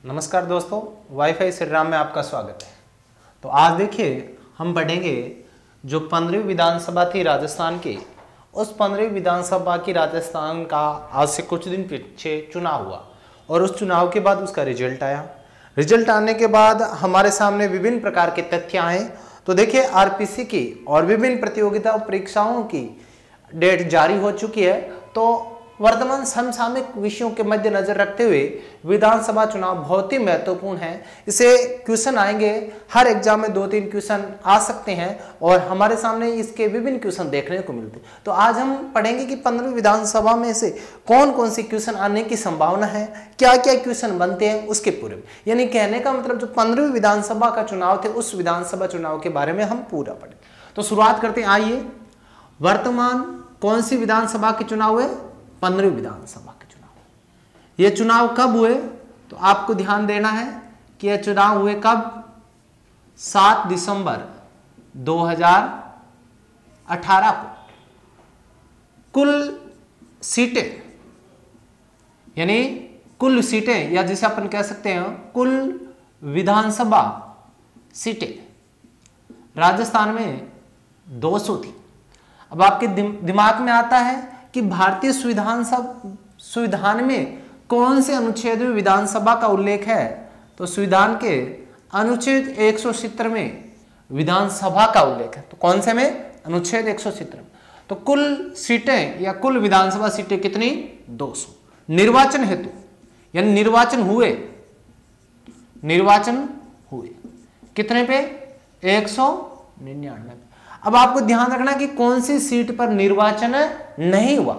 नमस्कार दोस्तों, वाईफाई श्रीराम में आपका स्वागत है। तो आज देखिए हम पढ़ेंगे जो 15वीं विधानसभा थी राजस्थान की, उस 15वीं विधानसभा की राजस्थान का आज से कुछ दिन पीछे चुनाव हुआ और उस चुनाव के बाद उसका रिजल्ट आया। रिजल्ट आने के बाद हमारे सामने विभिन्न प्रकार के तथ्य आए। तो देखिए आरपीसी की और विभिन्न प्रतियोगिता परीक्षाओं की डेट जारी हो चुकी है। तो वर्तमान समसामयिक विषयों के मद्देनजर रखते हुए विधानसभा चुनाव बहुत ही महत्वपूर्ण है। इसे क्वेश्चन आएंगे, हर एग्जाम में 2-3 क्वेश्चन आ सकते हैं और हमारे सामने इसके विभिन्न क्वेश्चन देखने को मिलते हैं। तो आज हम पढ़ेंगे कि 15वीं विधानसभा में से कौन कौन से क्वेश्चन आने की संभावना है, क्या क्या क्वेश्चन बनते हैं उसके पूर्व। यानी कहने का मतलब जो 15वीं विधानसभा का चुनाव थे उस विधानसभा चुनाव के बारे में हम पूरा पढ़े। तो शुरुआत करते हैं। आइए, वर्तमान कौन सी विधानसभा के चुनाव हुए? 15वीं विधानसभा के चुनाव। ये चुनाव कब हुए? तो आपको ध्यान देना है कि ये चुनाव हुए कब? 7 दिसंबर 2018 को। कुल सीटें यानी कुल सीटें या जिसे अपन कह सकते हैं कुल विधानसभा सीटें राजस्थान में 200 थी। अब आपके दिमाग में आता है कि भारतीय संविधान में कौन से अनुच्छेद में विधानसभा का उल्लेख है? तो संविधान के अनुच्छेद 170 में विधानसभा का उल्लेख है। तो कौन से में? अनुच्छेद 170 में। तो कुल सीटें या कुल विधानसभा सीटें कितनी? 200। निर्वाचन हेतु यानी निर्वाचन हुए कितने पे? 199। अब आपको ध्यान रखना है कि कौन सी सीट पर निर्वाचन नहीं हुआ।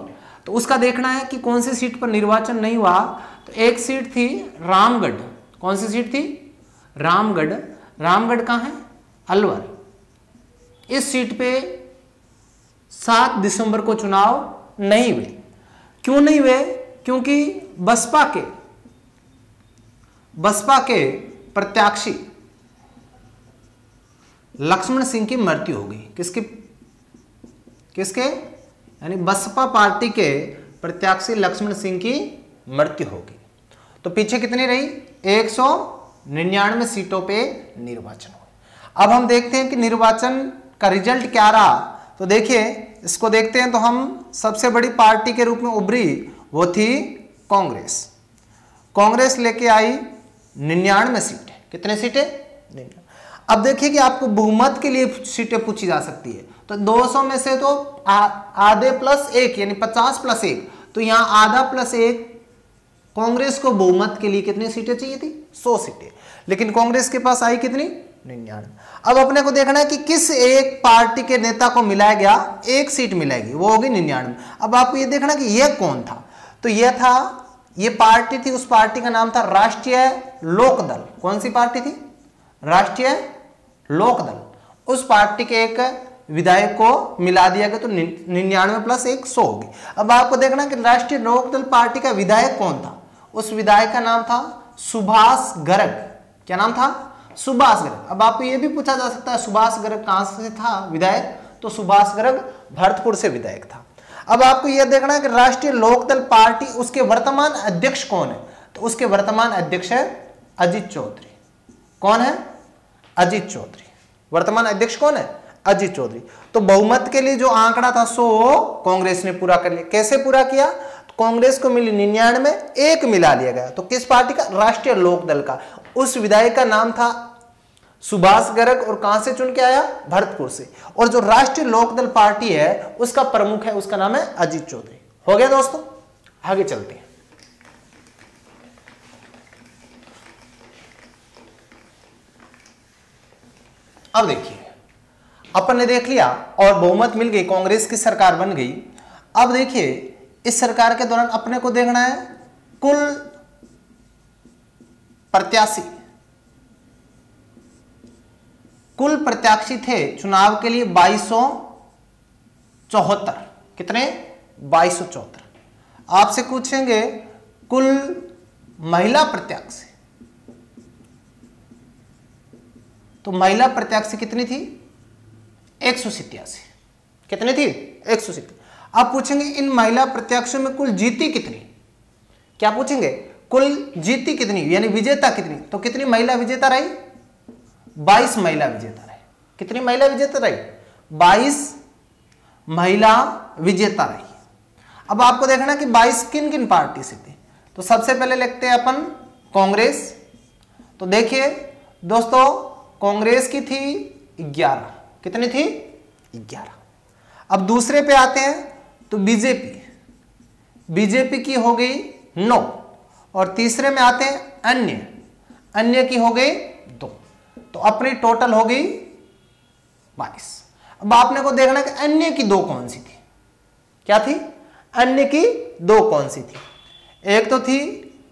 तो उसका देखना है कि कौन सी सीट पर निर्वाचन नहीं हुआ। तो एक सीट थी रामगढ़। कौन सी सीट थी? रामगढ़। रामगढ़ कहाँ है? अलवर। इस सीट पे 7 दिसंबर को चुनाव नहीं हुए। क्यों नहीं हुए? क्योंकि बसपा के प्रत्याशी लक्ष्मण सिंह की मृत्यु हो गई। किसके? यानी बसपा पार्टी के प्रत्याशी लक्ष्मण सिंह की मृत्यु हो गई। तो पीछे कितनी रही? 199 सीटों पे निर्वाचन हुआ। अब हम देखते हैं कि निर्वाचन का रिजल्ट क्या रहा। तो देखिए इसको देखते हैं। तो हम सबसे बड़ी पार्टी के रूप में उभरी वो थी कांग्रेस। कांग्रेस लेके आई 99 सीटें। कितने सीटें? 99। अब देखिए कि आपको बहुमत के लिए सीटें पूछी जा सकती है। तो 200 में से तो आधे प्लस 1 यानी 50 प्लस 1। तो यहां आधा प्लस 1 कांग्रेस को बहुमत के लिए कितनी सीटें चाहिए थी? 100 सीटें। लेकिन कांग्रेस के पास आई कितनी? 99। अब अपने को देखना है कि किस एक पार्टी के नेता को मिलाया गया, एक सीट मिलेगी, वो होगी 99। अब आपको ये देखना कि यह कौन था। तो ये पार्टी थी, उस पार्टी का नाम था राष्ट्रीय लोकदल। कौन सी पार्टी थी? राष्ट्रीय लोकदल। उस पार्टी के एक विधायक को मिला दिया गया। तो 99 प्लस 1 100 होगी। अब आपको देखना कि राष्ट्रीय लोकदल पार्टी का विधायक कौन था। उस विधायक का नाम था सुभाष गर्ग। क्या नाम था? सुभाष गर्ग। अब आपको यह भी पूछा जा सकता है सुभाष गर्ग कहां से था विधायक? तो सुभाष गर्ग भरतपुर से विधायक था। अब आपको यह देखना है कि राष्ट्रीय लोकदल पार्टी उसके वर्तमान अध्यक्ष कौन है? तो उसके वर्तमान अध्यक्ष है अजीत चौधरी। कौन है? अजीत चौधरी। वर्तमान अध्यक्ष कौन है? अजीत चौधरी। तो बहुमत के लिए जो आंकड़ा था 100 कांग्रेस ने पूरा कर लिया। कैसे पूरा किया? तो कांग्रेस को मिली 99, एक मिला लिया गया। तो किस पार्टी का? राष्ट्रीय लोकदल का। उस विधायक का नाम था सुभाष गर्ग और कहां से चुन के आया? भरतपुर से। और जो राष्ट्रीय लोकदल पार्टी है उसका प्रमुख है, उसका नाम है अजीत चौधरी। हो गया दोस्तों, आगे चलते हैं। अब देखिए अपन ने देख लिया और बहुमत मिल गई, कांग्रेस की सरकार बन गई। अब देखिए इस सरकार के दौरान अपने को देखना है कुल प्रत्याशी थे चुनाव के लिए 2274। कितने? 2274। आपसे पूछेंगे कुल महिला प्रत्याशी। तो महिला प्रत्याशी कितनी थी? 187। कितनी थी? 187। आप पूछेंगे इन महिला प्रत्याशियों में कुल जीती कितनी? क्या पूछेंगे? कुल जीती कितनी, यानी विजेता कितनी, तो कितनी महिला विजेता रही, 22 महिला विजेता रही। कितनी महिला विजेता रही, 22 महिला विजेता रही। अब आपको देखना कि 22 किन किन पार्टी से थी, तो सबसे पहले लिखते हैं अपन कांग्रेस। तो देखिए दोस्तों, कांग्रेस की थी 11, कितनी थी, 11। अब दूसरे पे आते हैं तो बीजेपी, बीजेपी की हो गई 9, और तीसरे में आते हैं अन्य, अन्य की हो गई 2, तो अपनी टोटल हो गई 22। अब आपने को देखना कि अन्य की 2 कौन सी थी, क्या थी, अन्य की 2 कौन सी थी, एक तो थी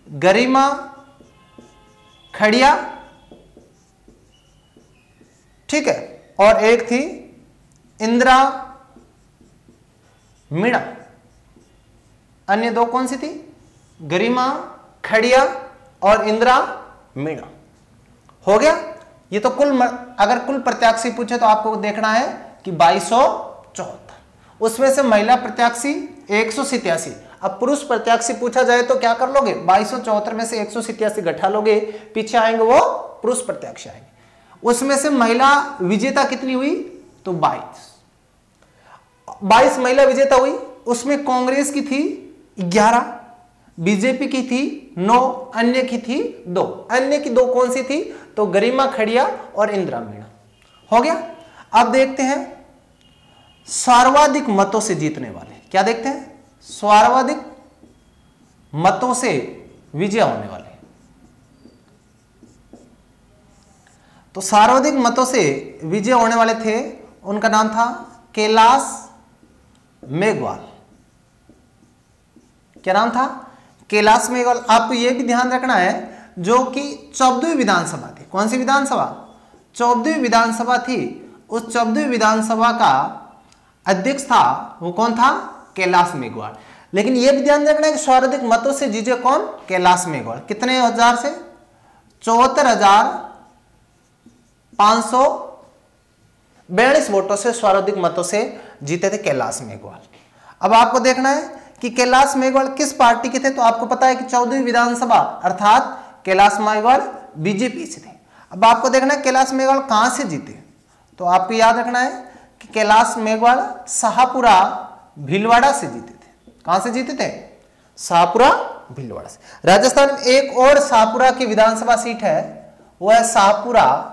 गरिमा खड़िया, ठीक है, और एक थी इंदिरा मीणा। अन्य 2 कौन सी थी, गरिमा खड़िया और इंदिरा मीणा। हो गया। ये तो कुल, अगर कुल प्रत्याशी पूछे तो आपको देखना है कि 2274, उसमें से महिला प्रत्याशी 187। अब पुरुष प्रत्याशी पूछा जाए तो क्या कर लोगे, 2274 में से 187 घटा लोगे, पीछे आएंगे वो पुरुष प्रत्याशी आएंगे। उसमें से महिला विजेता कितनी हुई, तो 22 महिला विजेता हुई। उसमें कांग्रेस की थी 11, बीजेपी की थी 9, अन्य की थी 2। अन्य की 2 कौन सी थी, तो गरिमा खड़िया और इंदिरा मीणा। हो गया। अब देखते हैं सर्वाधिक मतों से जीतने वाले, क्या देखते हैं, सर्वाधिक मतों से विजय होने वाले। तो सर्वाधिक मतों से विजय होने वाले थे, उनका नाम था कैलाश मेघवाल। क्या नाम था, कैलाश मेघवाल। आपको यह भी ध्यान रखना है, जो कि 14वीं विधानसभा थी, कौन सी विधानसभा, 14वीं विधानसभा थी, उस 14वीं विधानसभा का अध्यक्ष था, वो कौन था, कैलाश मेघवाल। लेकिन यह भी ध्यान रखना है कि सर्वाधिक मतों से जीते कौन, कैलाश मेघवाल। कितने हजार से, 74,542 वोटों से सर्वाधिक मतों से जीते थे कैलाश मेघवाल। अब आपको देखना है कि कैलाश मेघवाल किस पार्टी के थे, तो आपको पता है कि 14वीं विधानसभा अर्थात कैलाश मेघवाल बीजेपी से थे। अब आपको देखना है कैलाश मेघवाल कहां से जीते, तो आपको याद रखना है कि कैलाश मेघवाल शाहपुरा भीलवाड़ा से जीते थे। कहां से जीते थे, शाहपुरा भीलवाड़ा से। राजस्थान में एक और शाहपुरा की विधानसभा सीट है, वो है शाहपुरा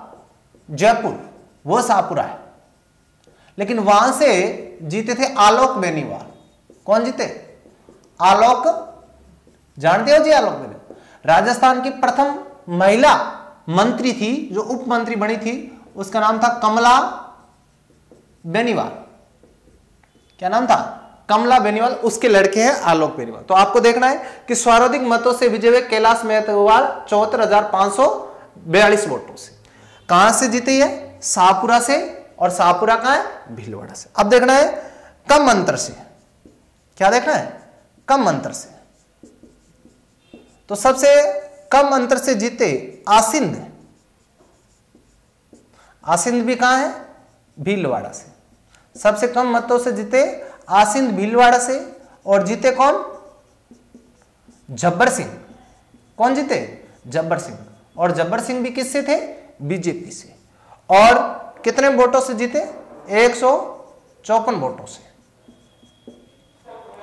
जयपुर, वो शाहपुरा है, लेकिन वहां से जीते थे आलोक बेनीवाल। कौन जीते, आलोक, जानते हो जी आलोक बेनीवाल, राजस्थान की प्रथम महिला मंत्री थी, जो उप मंत्री बनी थी, उसका नाम था कमला बेनीवाल। क्या नाम था, कमला बेनीवाल, उसके लड़के हैं आलोक बेनीवाल। तो आपको देखना है कि सर्वाधिक मतों से विजय हुए कैलाश मेघवाल 74,542 वोटों से। कहां से जीते है, शाहपुरा से, और शाहपुरा कहां है, भीलवाड़ा से। अब देखना है कम अंतर से, क्या देखना है, कम अंतर से। तो सबसे कम अंतर से जीते आसिंद, आसिंद भी कहां है, भीलवाड़ा से। सबसे कम मतों से जीते आसिंद भीलवाड़ा से, और जीते कौन, जब्बर सिंह। कौन जीते, जब्बर सिंह, और जब्बर सिंह भी किससे थे, बीजेपी से। और कितने वोटों से जीते, 154 वोटों से।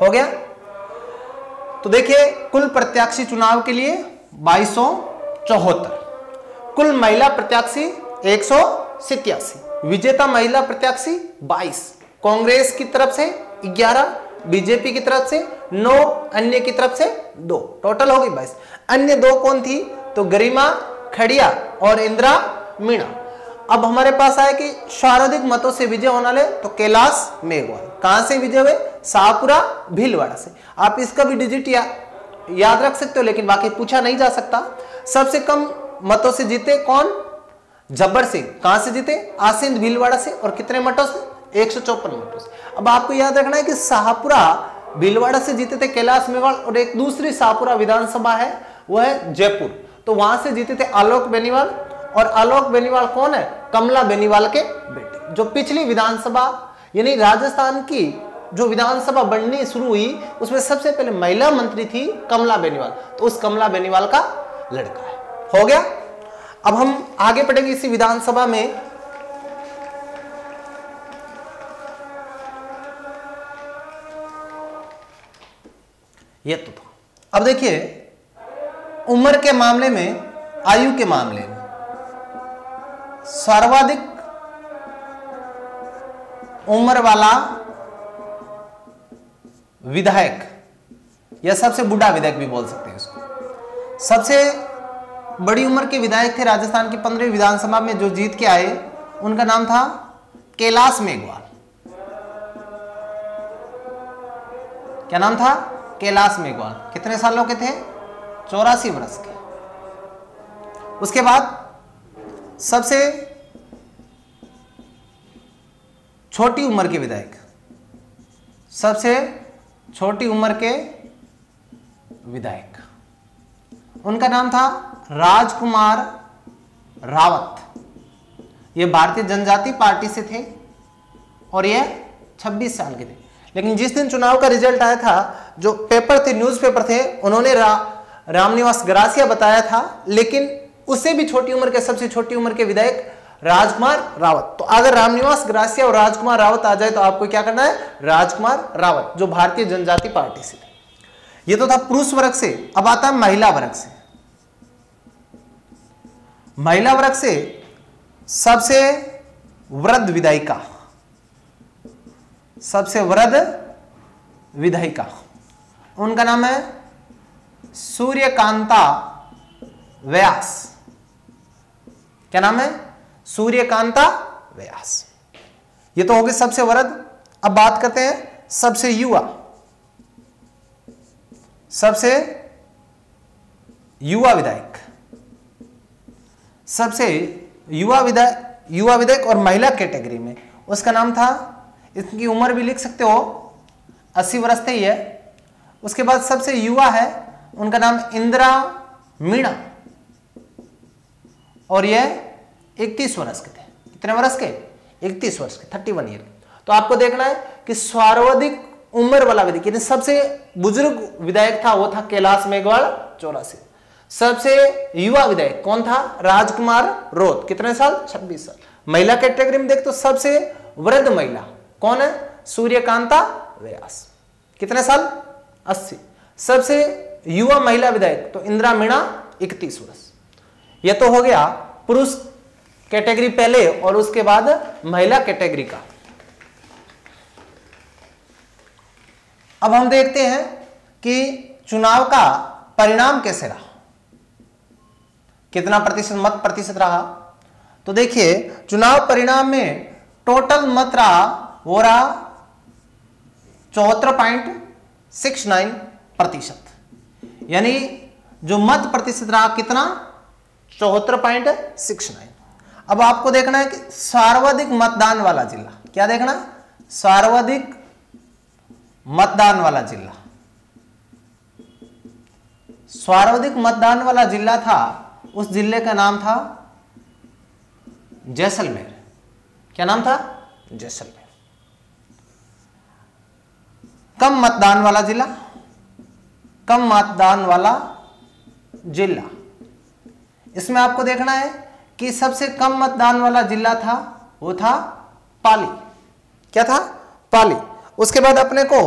हो गया। तो देखिए कुल प्रत्याशी चुनाव के लिए 2274, कुल महिला प्रत्याशी 187, विजेता महिला प्रत्याशी 22, कांग्रेस की तरफ से 11, बीजेपी की तरफ से 9, अन्य की तरफ से 2, टोटल हो गई 22। अन्य 2 कौन थी, तो गरिमा खड़िया और इंदिरा मीणा। अब हमारे पास आया कि सर्वाधिक मतों से विजय होने वाले, तो कैलाश मेघवाल। कहां से विजय हुए, शाहपुरा भीलवाड़ा से। आप इसका भी डिजिट याद रख सकते हो, लेकिन बाकी पूछा नहीं जा सकता। सबसे कम मतों से जीते कौन, जब्बर सिंह। कहां से जीते, आसिंद भीलवाड़ा से, और कितने मतों से, 154 मतों से। अब आपको याद रखना है कि शाहपुरा भीलवाड़ा से जीते थे कैलाश मेघवाल, और एक दूसरी शाहपुरा विधानसभा है, वो है जयपुर, तो वहां से जीते थे आलोक बेनीवाल। और आलोक बेनीवाल कौन है, कमला बेनीवाल के बेटे, जो पिछली विधानसभा यानी राजस्थान की जो विधानसभा बननी शुरू हुई उसमें सबसे पहले महिला मंत्री थी कमला बेनीवाल, तो उस कमला बेनीवाल का लड़का है। हो गया। अब हम आगे पढ़ेंगे इसी विधानसभा में। ये तो था। अब देखिए उम्र के मामले में, आयु के मामले में सर्वाधिक उम्र वाला विधायक या सबसे बूढ़ा विधायक भी बोल सकते हैं इसको, सबसे बड़ी उम्र के विधायक थे राजस्थान की 15वीं विधानसभा में जो जीत के आए, उनका नाम था कैलाश मेघवाल। क्या नाम था? कैलाश मेघवाल। कितने सालों के थे? 84 वर्ष के। उसके बाद सबसे छोटी उम्र के विधायक, सबसे छोटी उम्र के विधायक, उनका नाम था राजकुमार रावत। ये भारतीय जनजाति पार्टी से थे और ये 26 साल के थे। लेकिन जिस दिन चुनाव का रिजल्ट आया था, जो पेपर थे, न्यूज़पेपर थे, उन्होंने रामनिवास ग्रासिया बताया था, लेकिन उससे भी छोटी उम्र के, सबसे छोटी उम्र के विधायक राजकुमार रावत। तो अगर रामनिवास ग्रासिया और राजकुमार रावत आ जाए तो आपको क्या करना है? राजकुमार रावत, जो भारतीय जनजाति पार्टी से थे। ये तो था पुरुष वर्ग से। अब आता है महिला वर्ग से। महिला वर्ग से सबसे वृद्ध विधायिका, सबसे वृद्ध विधायिका, उनका नाम है सूर्यकांता व्यास। क्या नाम है? सूर्यकांता व्यास। ये तो हो गए सबसे वृद्ध। अब बात करते हैं सबसे युवा, सबसे युवा विधायक, सबसे युवा विधायक और महिला कैटेगरी में उसका नाम था, इसकी उम्र भी लिख सकते हो, 80 वर्ष थे ये। उसके बाद सबसे युवा है, उनका नाम इंदिरा मीणा और ये 31 वर्ष के थे। कितने वर्ष के? 31 वर्ष के, 31 ईयर। तो आपको देखना है कि सर्वाधिक उम्र वाला विधायक, यानी सबसे बुजुर्ग विधायक था वो था कैलाश मेघवाल, 84। सबसे युवा विधायक कौन था? राजकुमार रावत। कितने साल? 26 साल। महिला कैटेगरी में देख तो सबसे वृद्ध महिला कौन है? सूर्यकांता व्यास। कितने साल? 80। सबसे युवा महिला विधायक तो इंदिरा मीणा, 31 वर्ष। यह तो हो गया पुरुष कैटेगरी पहले और उसके बाद महिला कैटेगरी का। अब हम देखते हैं कि चुनाव का परिणाम कैसे रहा, कितना प्रतिशत मत प्रतिशत रहा। तो देखिए चुनाव परिणाम में टोटल मत रहा, वो रहा 74.69%, यानी जो मत प्रतिशत रहा कितना? 74.69। अब आपको देखना है कि सर्वाधिक मतदान वाला जिला, क्या देखना? सर्वाधिक मतदान वाला जिला, सर्वाधिक मतदान वाला जिला था, उस जिले का नाम था जैसलमेर। क्या नाम था? जैसलमेर। कम मतदान वाला जिला, कम मतदान वाला जिला, इसमें आपको देखना है कि सबसे कम मतदान वाला जिला था वो था पाली। क्या था? पाली। उसके बाद अपने को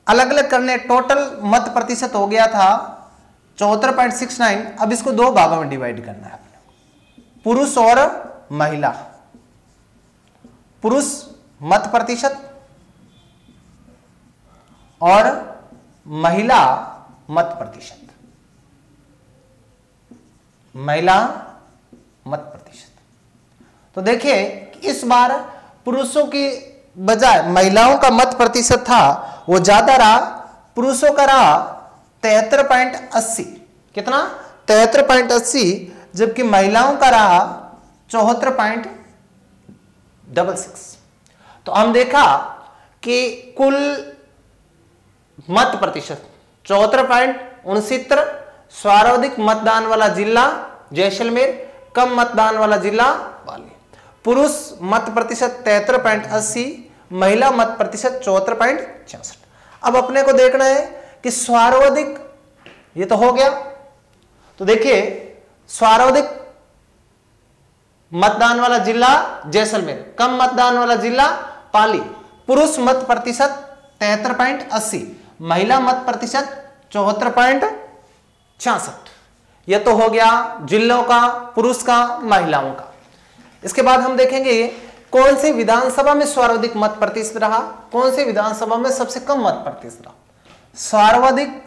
अलग अलग करने, टोटल मत प्रतिशत हो गया था 74.69। अब इसको दो भागों में डिवाइड करना है अपने, पुरुष और महिला। पुरुष मत प्रतिशत और महिला मत प्रतिशत, महिला मत प्रतिशत। तो देखिए इस बार पुरुषों की बजाय महिलाओं का मत प्रतिशत था वो ज्यादा रहा, पुरुषों का रहा 73.80। कितना? 73.80, जबकि महिलाओं का रहा 74.66। तो हम देखा कि कुल मत प्रतिशत 74.69, सर्वाधिक मतदान वाला जिला जैसलमेर, कम मतदान वाला जिला पाली। पुरुष मत प्रतिशत 73.80, महिला मत प्रतिशत 74.66। अब अपने को देखना है कि सर्वाधिक, ये तो हो गया, तो देखिए सर्वाधिक मतदान वाला जिला जैसलमेर, कम मतदान वाला जिला पाली, पुरुष मत प्रतिशत 73.80, महिला मत प्रतिशत 74.66। यह तो हो गया जिलों का, पुरुष का, महिलाओं का। इसके बाद हम देखेंगे कौन सी विधानसभा में सर्वाधिक मत प्रतिशत रहा, कौन सी विधानसभा में सबसे कम मत प्रतिशत रहा। सर्वाधिक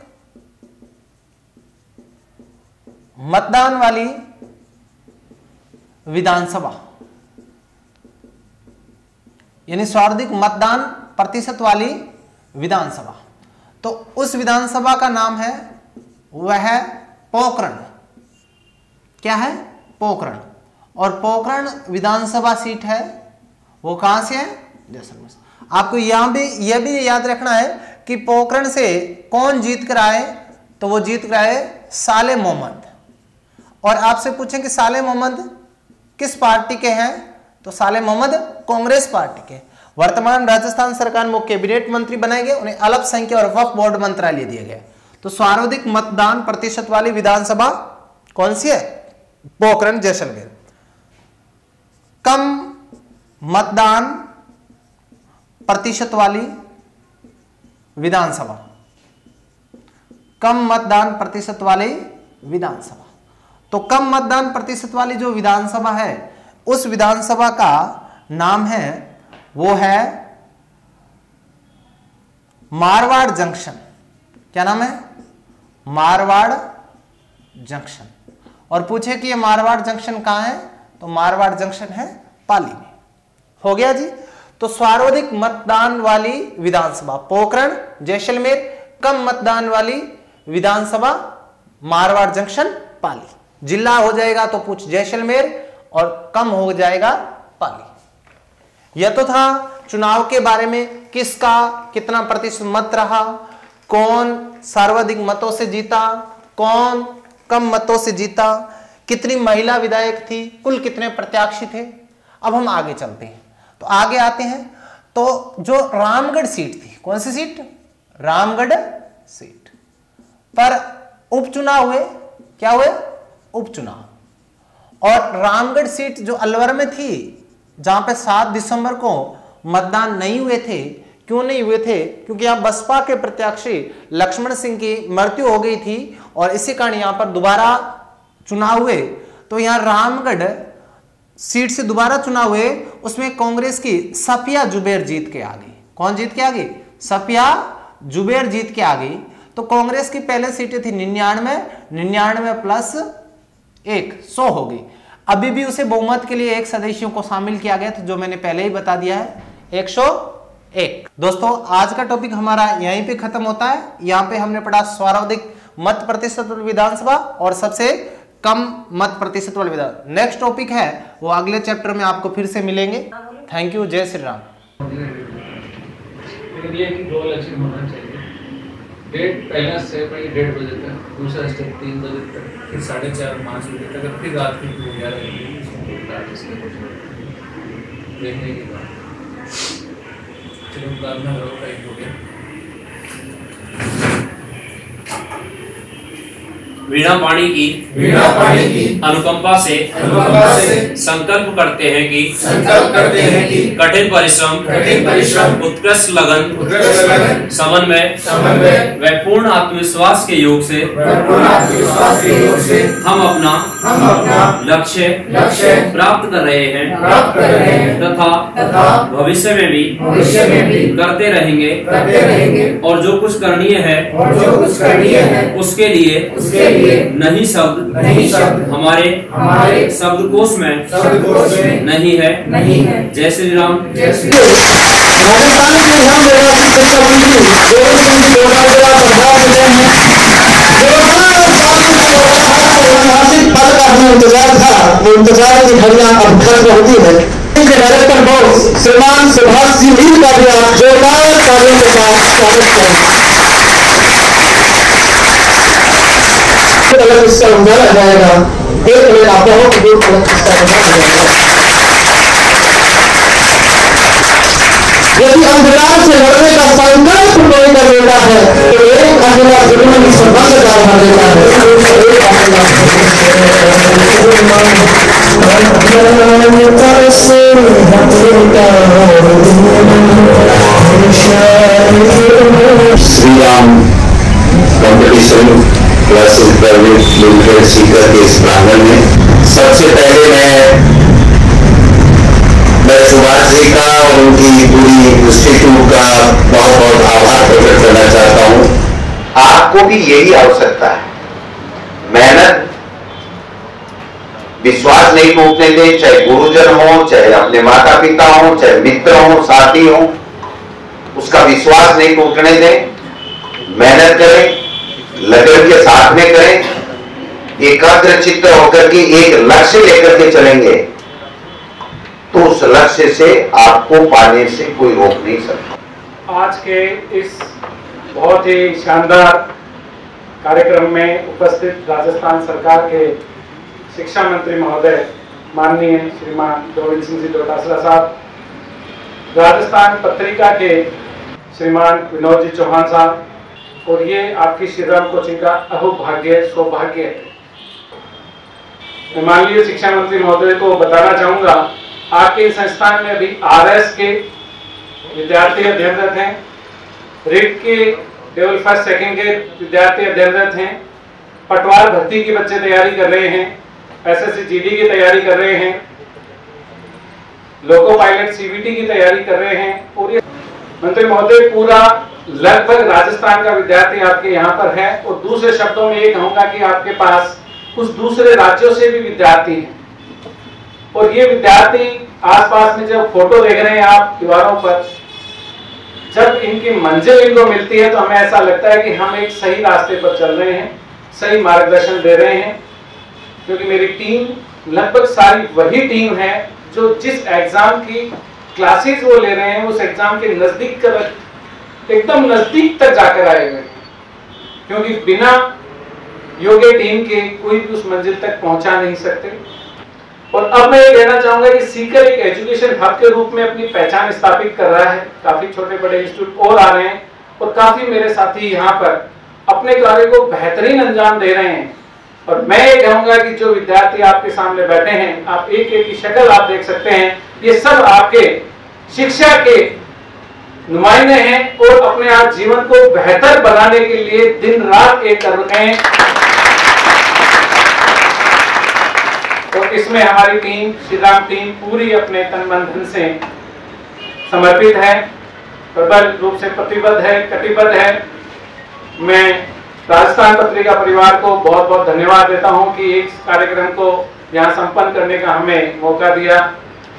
मतदान वाली विधानसभा, यानी सर्वाधिक मतदान प्रतिशत वाली विधानसभा, तो उस विधानसभा का नाम है, वह है पोखरण। क्या है? पोखरण। और पोखरण विधानसभा सीट है, वो कहां से है? जैसलमेर से। आपको यहां भी यह भी याद रखना है कि पोखरण से कौन जीत कर आए, तो वो जीत कर आए साले मोहम्मद। और आपसे पूछें कि साले मोहम्मद किस पार्टी के हैं, तो साले मोहम्मद कांग्रेस पार्टी के। वर्तमान राजस्थान सरकार में कैबिनेट मंत्री बनाए गए, उन्हें अल्पसंख्यक और वक्फ बोर्ड मंत्रालय दिया गया। तो सर्वाधिक मतदान प्रतिशत वाली विधानसभा कौन सी है? पोखरण जैसलमेर। कम मतदान प्रतिशत वाली विधानसभा, कम मतदान प्रतिशत वाली विधानसभा, तो कम मतदान प्रतिशत वाली जो विधानसभा है, उस विधानसभा का नाम है, वो है मारवाड़ जंक्शन। क्या नाम है? मारवाड़ जंक्शन। और पूछे कि ये मारवाड़ जंक्शन कहां है, तो मारवाड़ जंक्शन है पाली में। हो गया जी। तो सर्वाधिक मतदान वाली विधानसभा पोखरण जैसलमेर, कम मतदान वाली विधानसभा मारवाड़ जंक्शन पाली। जिला हो जाएगा तो पूछ जैसलमेर, और कम हो जाएगा पाली। यह तो था चुनाव के बारे में, किसका कितना प्रतिशत मत रहा, कौन सर्वाधिक मतों से जीता, कौन कम मतों से जीता, कितनी महिला विधायक थी, कुल कितने प्रत्याशी थे। अब हम आगे चलते हैं, तो आगे आते हैं। तो जो रामगढ़ सीट थी, कौन सी सीट? रामगढ़ सीट पर उपचुनाव हुए। क्या हुए? उपचुनाव। और रामगढ़ सीट जो अलवर में थी, जहां पे 7 दिसंबर को मतदान नहीं हुए थे। क्यों नहीं हुए थे? क्योंकि यहां बसपा के प्रत्याशी लक्ष्मण सिंह की मृत्यु हो गई थी, और इसी कारण यहां पर दोबारा चुनाव हुए। तो यहां रामगढ़ सीट से दोबारा चुनाव हुए, उसमें कांग्रेस की सफिया जुबैर जीत के आ गई। कौन जीत के आ गई? सफिया जुबैर जीत के आ गई। तो कांग्रेस की पहले सीटें थी 99 प्लस 1 100 हो गई। अभी भी उसे बहुमत के लिए 1 सदस्यों को शामिल किया गया था, जो मैंने पहले ही बता दिया है, 101। दोस्तों, आज का टॉपिक हमारा यहीं पे खत्म होता है। यहाँ पे हमने पढ़ा सर्वाधिक मत प्रतिशत वाली विधानसभा और सबसे कम मत प्रतिशत वाली विधान। नेक्स्ट टॉपिक है वो अगले चैप्टर में आपको फिर से मिलेंगे। Thank you. जय श्री राम। ये कि 2 इलेक्शन होना चाहिए। डेट पहला स्टेप है 1:30 बजे तक, दूसरा स्टेप 3 बजे तक, फिर 4:30 5 बजे तक, फिर रात की 11 बजे देखने के बाद चलो बाद में लोग टाइम हो गया। वीणा पाणी की अनुकंपा से संकल्प करते हैं कि कठिन परिश्रम उत्कृष्ट लगन समन्वय व पूर्ण आत्मविश्वास के योग से हम अपना लक्ष्य प्राप्त कर रहे हैं तथा भविष्य में भी करते रहेंगे और जो कुछ करणीय है उसके लिए नहीं शब्द हमारे शब्दकोश में नहीं है। जय श्री राम। इंतजार की घड़ियां अब खत्म होती है। डायरेक्टर बॉस श्रीमान सुभाष जी मीर का भी आप जोरदार तालियों के साथ स्वागत करें। अलग इसका उजाला जाएगा, एक मिनट आप लोगों को दूर इसका उजाला जाएगा। यदि अंधकार से लड़ने का संकल्प कोई कर लेता है तो एक अगला दुश्मनी संबंध डाल देता है। Shri Ram competition classes private limited Sikar के इस प्रांगण में सबसे पहले मैं सुभाष जी का और उनकी पूरी इंस्टीट्यूट का बहुत बहुत आभार प्रकट करना चाहता हूं। आपको भी यही आवश्यकता है, मेहनत, विश्वास नहीं टूटने दें, चाहे गुरुजन हो, चाहे अपने माता पिता हो, चाहे मित्र हो, साथी हो, उसका विश्वास नहीं टूटने दें। मेहनत करें, लगन के साथ में करें, एकाग्र चित्त होकर के एक लक्ष्य लेकर के चलेंगे तो उस लक्ष्य से आपको पाने से कोई रोक नहीं सकता। आज के इस बहुत ही शानदार कार्यक्रम में उपस्थित राजस्थान सरकार के शिक्षा मंत्री महोदय माननीय श्रीमान गोविंद सिंह जी डोटासरा साहब, राजस्थान पत्रिका के श्रीमान विनोद जी चौहान साहब, और ये आपकी श्री राम कोचिंग का अहोभाग्य सौभाग्य है। मैं माननीय शिक्षा मंत्री महोदय को बताना चाहूंगा, आपके संस्थान में अभी आरएस के विद्यार्थी अध्ययनरत हैं, रिट के लेवल 1, 2 के विद्यार्थी अध्ययनरत हैं, पटवार भर्ती की बच्चे तैयारी कर रहे हैं, एसएससी जीडी की तैयारी कर रहे हैं, लोको पायलट सीबीटी की तैयारी कर रहे हैं। और ये मंत्री महोदय पूरा लगभग राजस्थान का विद्यार्थी आपके यहाँ पर है। और दूसरे शब्दों में ये कहूंगा कि आपके पास कुछ दूसरे राज्यों से भी विद्यार्थी हैं, और ये विद्यार्थी आसपास में जब फोटो देख रहे हैं आप दीवारों पर, जब इनकी मंजिल इनको मिलती है तो हमें ऐसा लगता है कि हम एक सही रास्ते पर चल रहे हैं, सही मार्गदर्शन दे रहे हैं। क्योंकि मेरी टीम लगभग सारी वही टीम है जो जिस एग्जाम की क्लासेस वो ले रहे हैं उस एग्जाम के नजदीक एकदम नजदीक तक जाकर आए हुए, क्योंकि बिना योग्य टीम के कोई भी उस मंजिल तक पहुंचा नहीं सकते। और अब मैं ये कहना चाहूंगा कि सीकर एक एजुकेशन हब के रूप में अपनी पहचान स्थापित कर रहा है। काफी छोटे बड़े इंस्टीट्यूट और आ रहे हैं और काफी मेरे साथी यहाँ पर अपने कार्य को बेहतरीन अंजाम दे रहे हैं। और मैं ये कहूंगा कि जो विद्यार्थी आपके सामने बैठे हैं, आप एक एक की शक्ल आप देख सकते हैं, ये सब आपके शिक्षा के नुमाइंदे हैं और अपने आप जीवन को बेहतर बनाने के लिए दिन रात एक कर रहे हैं। और इसमें हमारी टीम, श्री राम टीम, पूरी अपने तन मन धन से समर्पित है, प्रबल रूप से प्रतिबद्ध है, कटिबद्ध है। मैं राजस्थान पत्रिका परिवार को बहुत बहुत धन्यवाद देता हूं कि इस कार्यक्रम को यहाँ संपन्न करने का हमें मौका दिया।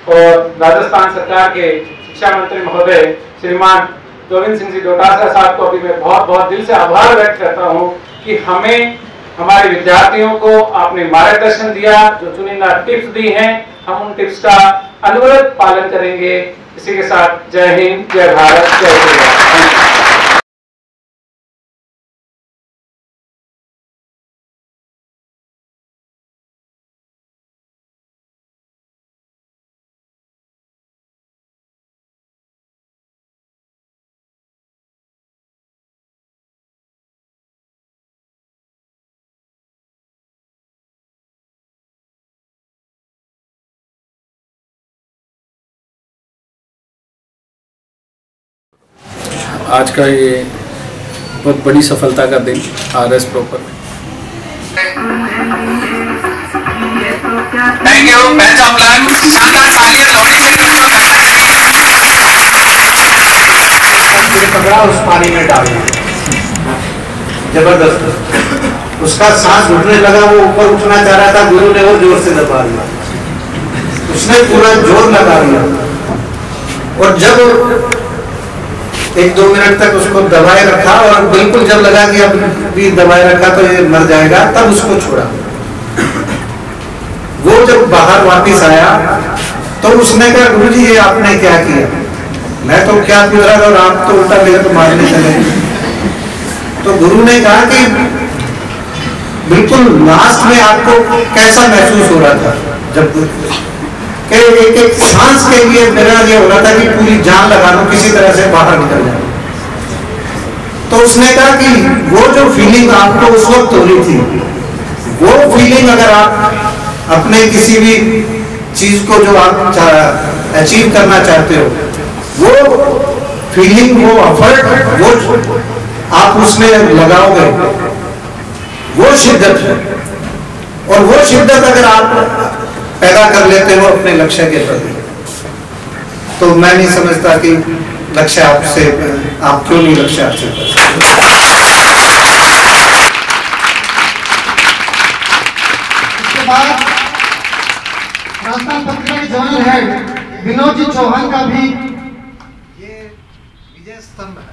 और राजस्थान सरकार के शिक्षा मंत्री महोदय श्रीमान गोविंद सिंह जी डोटासरा साहब को भी मैं बहुत बहुत दिल से आभार व्यक्त करता हूं कि हमें, हमारे विद्यार्थियों को आपने मार्गदर्शन दिया, जो चुनिंदा टिप्स दी हैं, हम उन टिप्स का अनवरत पालन करेंगे। इसी के साथ जय हिंद, जय भारत, जय श्री राम। आज का ये बहुत बड़ी सफलता का दिन RS proper. Thank you. Best of luck. शानदार तालियां पकड़ा, उस पानी में डालना जबरदस्त। उसका सांस घुटने लगा, वो ऊपर उठना चाह रहा था, गुरु ने वो जोर से दबा दिया, उसने पूरा जोर लगा दिया। और जब 1-2 मिनट तक उसको दबाए रखा और बिल्कुल जब लगा कि अब भी दबाए रखा तो ये मर जाएगा, तब उसको छोड़ा। वो जब बाहर वापस आया तो उसने कहा, गुरुजी ये आपने क्या किया? मैं तो क्या पूछ रहा था और आप तो उल्टा मेरे को मारने चले। तो गुरु ने कहा कि बिल्कुल लास्ट में आपको कैसा महसूस हो रहा था? जब कि एक एक सांस के लिए मेरा ये हो रहा था कि पूरी जान लगा दूं, किसी तरह से बाहर निकल जाए। तो उसने कहा कि वो जो फीलिंग आपको उस वक्त हो रही थी, वो फीलिंग अगर आप अपने किसी भी चीज को जो आप अचीव करना चाहते हो, वो फीलिंग, वो एफर्ट, वो आप उसमें लगाओगे, वो शिद्दत है। और वो शिद्दत अगर आप पैदा कर लेते हो अपने लक्ष्य के प्रति, तो मैं नहीं समझता कि लक्ष्य आपसे, आप क्यों नहीं लक्ष्य हासिल कर सकते। इसके बाद राजस्थान पत्रिका के जनरल हेड विनोद जी चौहान का भी ये विजय स्तंभ है,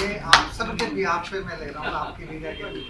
ये आप सबके भी, आप पे मैं ले रहा हूँ, आपकी विजय के लिए।